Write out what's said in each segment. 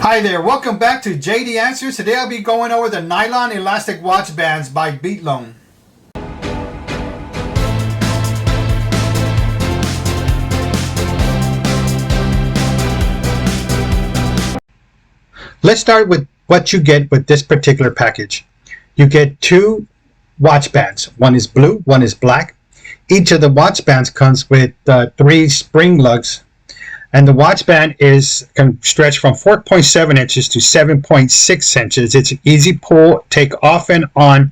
Hi there, welcome back to JD Answers. Today I'll be going over the nylon elastic watch bands by Beatlone. Let's start with what you get with this particular package. You get two watch bands. One is blue, one is black. Each of the watch bands comes with 3 spring lugs. And the watch band can stretch from 4.7 inches to 7.6 inches. It's an easy pull, take off and on,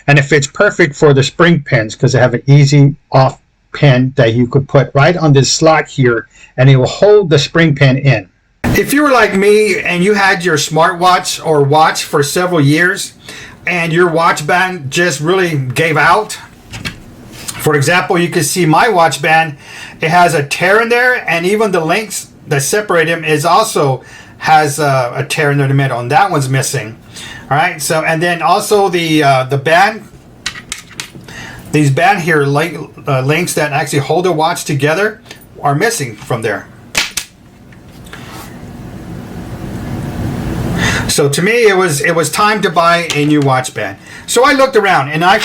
and it fits perfect for the spring pins because they have an easy off pin that you could put right on this slot here, and it will hold the spring pin in. If you were like me and you had your smartwatch or watch for several years and your watch band just really gave out, for example, you can see my watch band, it has a tear in there, and even the links that separate them also has a tear in there in the middle, and that one's missing. All right, so and then also the band, these band here links that actually hold the watch together are missing from there. So to me, it was time to buy a new watch band. So I looked around and I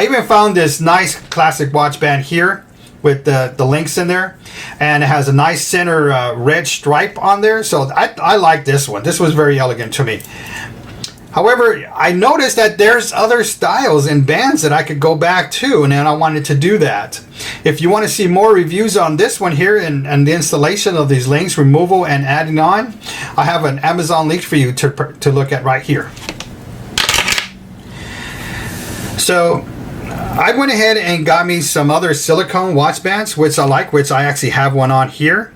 even found this nice classic watch band here with the links in there, and it has a nice center red stripe on there. So I like this one. This was very elegant to me. However, I noticed that there's other styles and bands that I could go back to, and then I wanted to do that. If you want to see more reviews on this one here and the installation of these links, removal and adding on, I have an Amazon link for you to look at right here. So I went ahead and got me some other silicone watch bands, which I like, which I actually have one on here.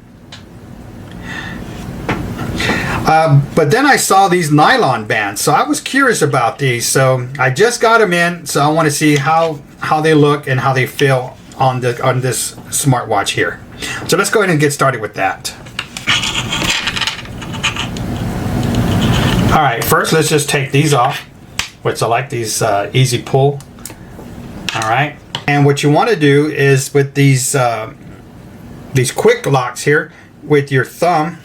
But then I saw these nylon bands, so I was curious about these. So I just got them in, so I want to see how they look and how they feel on this smartwatch here. So let's go ahead and get started with that. All right, first let's just take these off, which I like these easy pull. All right, and what you want to do is with these quick locks here, with your thumb,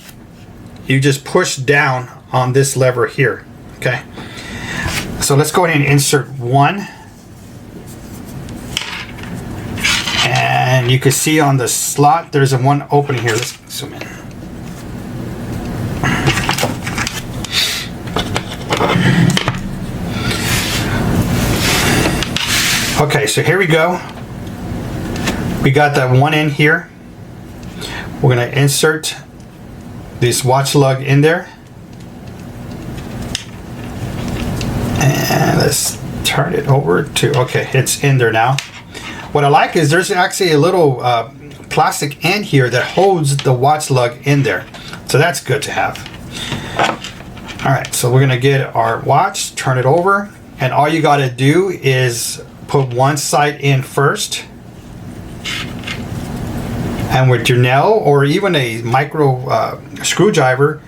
you just push down on this lever here. Okay, so let's go ahead and insert one, and you can see on the slot there's one opening here. Let's zoom in. Okay, so here we go. We got that one in here. We're going to insert this watch lug in there. And let's turn it over to, okay, it's in there now. What I like is there's actually a little plastic end here that holds the watch lug in there. So that's good to have. All right, so we're going to get our watch, turn it over, and all you got to do is put one side in first, and with your nail or even a micro screwdriver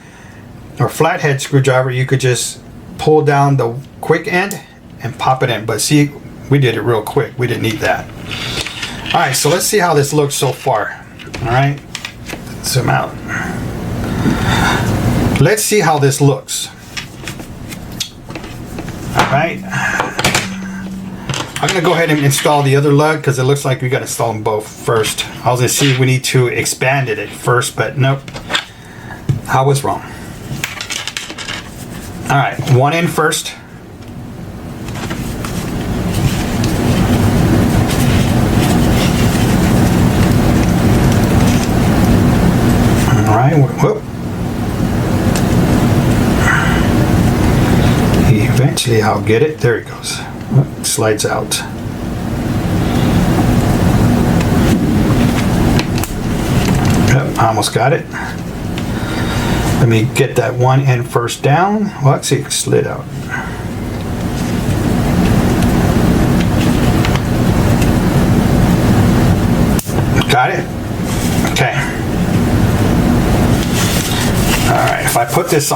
or flathead screwdriver, you could just pull down the quick end and pop it in. But see, we did it real quick. We didn't need that. All right, so let's see how this looks so far. All right, zoom out. Let's see how this looks. All right. I'm going to go ahead and install the other lug because it looks like we got to install them both first. I was going to see if we need to expand it first, but nope. I was wrong. All right, one in first. All right, whoop. Eventually I'll get it. There it goes. Slides out. Yep, I almost got it. Let me get that one end first down. Well, let's see, it slid out. Got it? Okay. All right, if I put this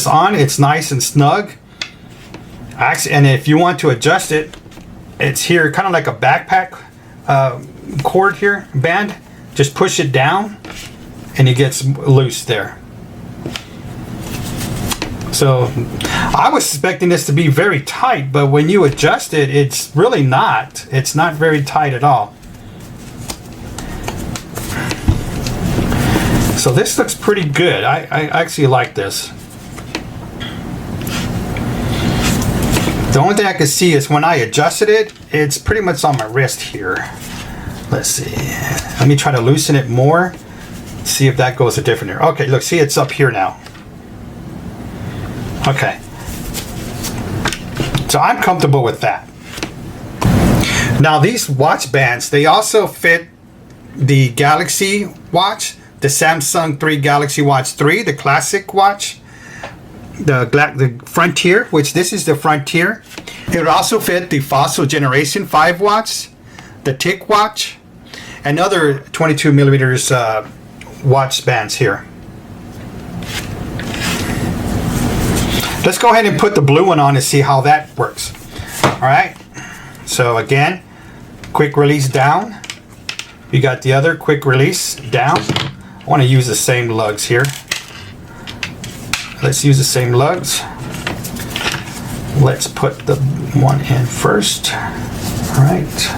on, it's nice and snug. Actually, and if you want to adjust it, it's here, kind of like a backpack cord here, band. Just push it down and it gets loose there. So I was expecting this to be very tight, but when you adjust it, it's really not. It's not very tight at all. So this looks pretty good. I actually like this. The only thing I can see is when I adjusted it, it's pretty much on my wrist here. Let's see. Let me try to loosen it more. See if that goes a different here. Okay, look, see, it's up here now. Okay. So I'm comfortable with that. Now these watch bands, they also fit the Galaxy Watch, the Samsung 3 Galaxy Watch 3, the classic watch, the Frontier, which this is the Frontier. It would also fit the Fossil Generation 5 watch, the TicWatch, and other 22 millimeters watch bands here. Let's go ahead and put the blue one on and see how that works. All right. So again, quick release down. You got the other quick release down. I want to use the same lugs here. Let's use the same lugs. Let's put the one in first. All right.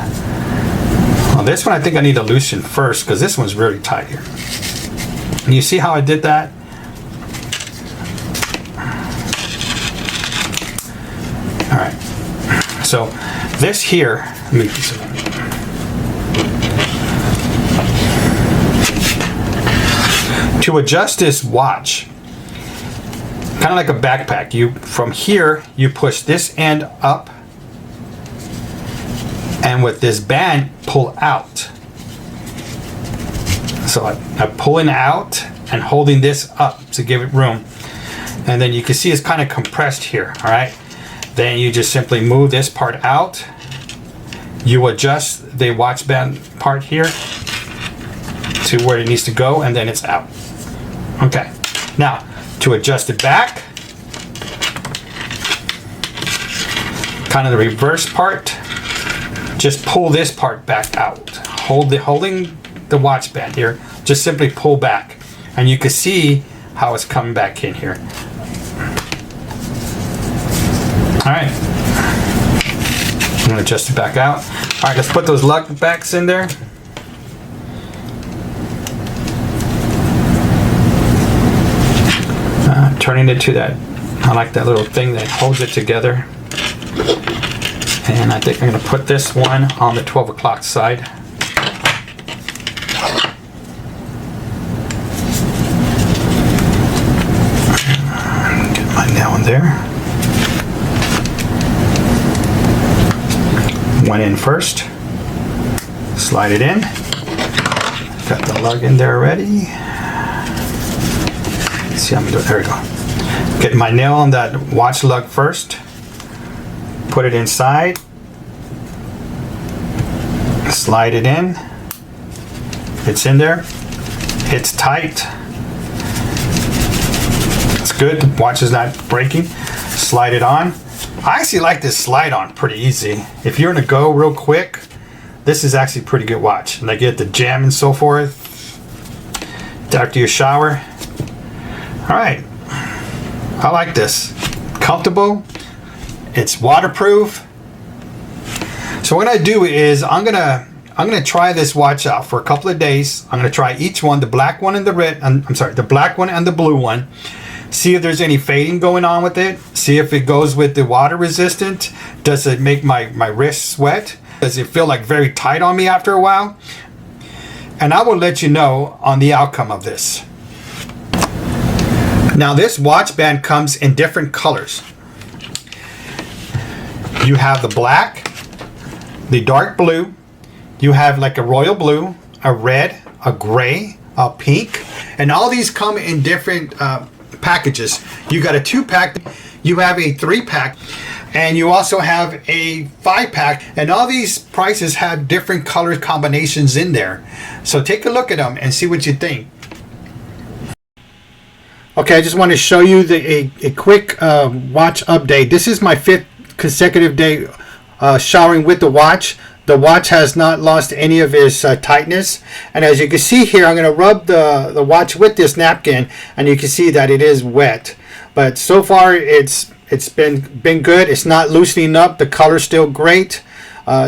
Well, this one I think I need to loosen first because this one's really tight here. And you see how I did that? All right. So this here, let me to adjust this watch, kind of like a backpack, you from here you push this end up, and with this band pull out. So I'm pulling out and holding this up to give it room, and then you can see it's kind of compressed here. All right, then you just simply move this part out. You adjust the watch band part here to where it needs to go, and then it's out. Okay, now to adjust it back, kind of the reverse part, just pull this part back out. Holding the watch band here, just simply pull back, and you can see how it's coming back in here. All right, I'm gonna adjust it back out. All right, let's put those lug backs in there. Turning it to that, I like that little thing that holds it together. And I think I'm going to put this one on the 12 o'clock side. Get my nail in there. One in first. Slide it in. Got the lug in there already. Let's see how I'm doing. There we go. Get my nail on that watch lug first. Put it inside. Slide it in. It's in there. It's tight. It's good. The watch is not breaking. Slide it on. I actually like this slide on pretty easy. If you're gonna go real quick, this is actually a pretty good watch. Like you get the jam and so forth after you shower. All right, I like this. Comfortable. It's waterproof. So what I do is I'm gonna try this watch out for a couple of days. I'm gonna try each one, the black one and the red. I'm sorry, the black one and the blue one. See if there's any fading going on with it. See if it goes with the water resistant. Does it make my wrist sweat? Does it feel like very tight on me after a while? And I will let you know on the outcome of this. Now this watch band comes in different colors. You have the black, the dark blue, you have like a royal blue, a red, a gray, a pink, and all these come in different packages. You got a 2-pack, you have a 3-pack, and you also have a 5-pack, and all these prices have different color combinations in there. So take a look at them and see what you think. Okay, I just want to show you a quick watch update. This is my 5th consecutive day showering with the watch. The watch has not lost any of its tightness, and as you can see here, I'm going to rub the watch with this napkin, and you can see that it is wet. But so far, it's been good. It's not loosening up. The color's still great.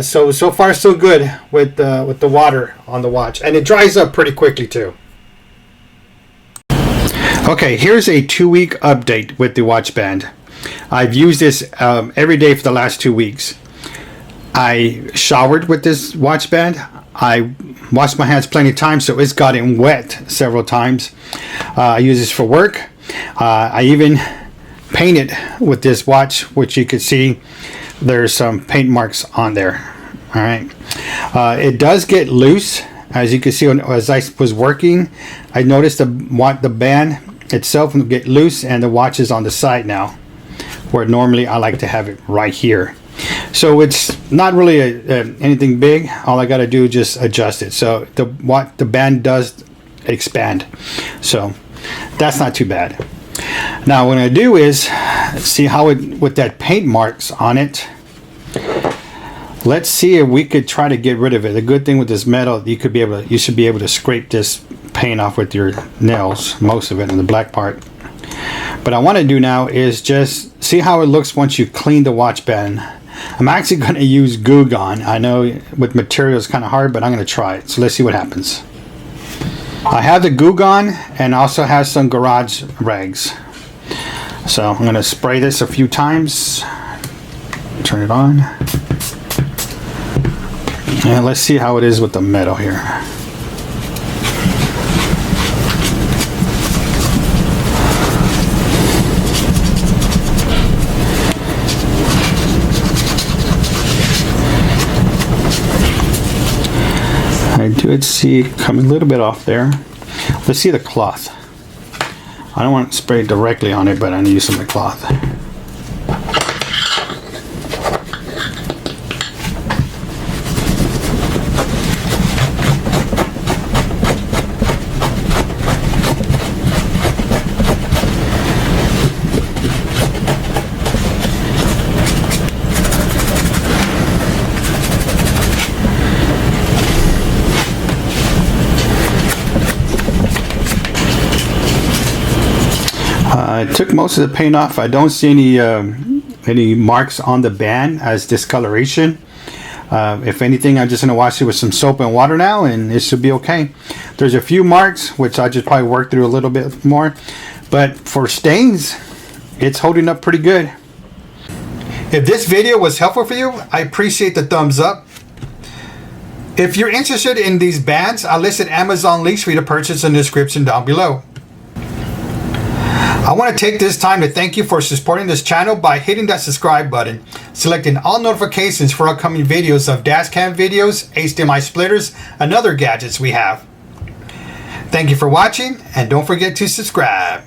So far so good with the water on the watch, and it dries up pretty quickly too. Okay, here's a 2-week update with the watch band. I've used this every day for the last 2 weeks. I showered with this watch band. I washed my hands plenty of times, so it's gotten wet several times. I use this for work. I even painted with this watch, which you can see there's some paint marks on there. All right, it does get loose, as you can see. As I was working, I noticed the band itself will get loose, and the watch is on the side now, where normally I like to have it right here. So it's not really anything big. All I got to do is just adjust it. So the band does expand, so that's not too bad. Now what I'm gonna do is see how it, with that paint marks on it, let's see if we could try to get rid of it. The good thing with this metal, you should be able to scrape this paint off with your nails, most of it in the black part. But I want to do now is just see how it looks once you clean the watch band. I'm actually going to use Goo Gone. I know with material it's kind of hard, but I'm going to try it. So let's see what happens. I have the Goo Gone and also have some garage rags. So I'm going to spray this a few times. Turn it on. And let's see how it is with the metal here. I did see it coming a little bit off there. Let's see the cloth. I don't want to spray directly on it, but I need to use some of the cloth. I took most of the paint off. I don't see any marks on the band as discoloration. If anything, I'm just going to wash it with some soap and water now, and it should be okay. There's a few marks, which I just probably work through a little bit more. But for stains, it's holding up pretty good. If this video was helpful for you, I appreciate the thumbs up. If you're interested in these bands, I listed Amazon links for you to purchase in the description down below. I want to take this time to thank you for supporting this channel by hitting that subscribe button, selecting all notifications for upcoming videos of dash cam videos, HDMI splitters, and other gadgets we have. Thank you for watching, and don't forget to subscribe.